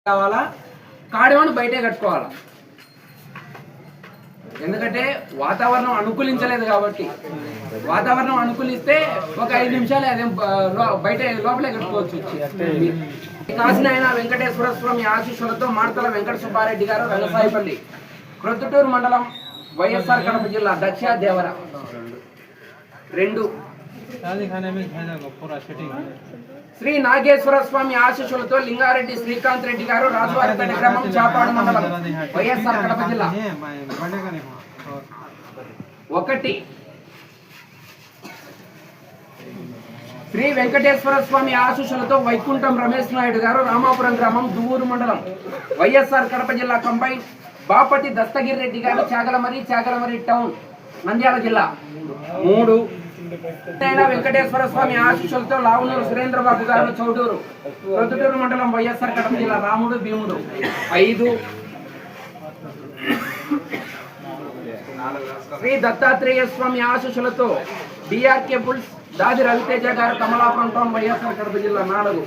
కావాలా కాడివాను బయటే కట్టుకోవాలా. ఎందుకంటే వాతావరణం అనుకూలించలేదు కాబట్టి. వాతావరణం అనుకూలిస్తే ఒక 5 నిమిషాలు అదే బయట లోపలే కట్టుకోవచ్చు. కాశీనాయన వెంకటేశ్వర స్వామి ఆశీస్సులతో మాడతల వెంకట సుబ్బారెడ్డి గారు రంగసాయిపల్లి, ప్రొద్దుటూరు మండలం, వైఎస్ఆర్ కడప జిల్లా, దక్ష దేవర 2. శ్రీ నాగేశ్వర స్వామి ఆశీస్సులతో లింగారెడ్డి శ్రీకాంత్ రెడ్డి గారు రాజువారిపేట గ్రామం, చాపాడు మండలం, వైఎస్ఆర్ కడప జిల్లా 1. శ్రీ వెంకటేశ్వర స్వామి ఆశీస్సులతో వైకుంఠం రమేష్ నాయుడు గారు రామాపురం గ్రామం, దువ్వూరు మండలం, వైఎస్ఆర్ కడప జిల్లా కంబైన్, బాపటి దస్తగిరి రెడ్డి గారు చాగలమరి టౌన్, నంద్యాల జిల్లా 3. వెంకటేశ్వర స్వామి ఆశీస్సులతో లావునూరు సురేంద్రబాబు గారు చౌటూరు, ప్రొద్దుటూరు మండలం, వైఎస్ఆర్ కడప జిల్లా రాముడు భీముడు 5. శ్రీ దత్తాత్రేయ స్వామి ఆశీస్సులతో డిఆర్కే బుల్స్ దాది రవితేజ గారు కమలాపురం టౌన్, వైఎస్ఆర్ కడప జిల్లా 4.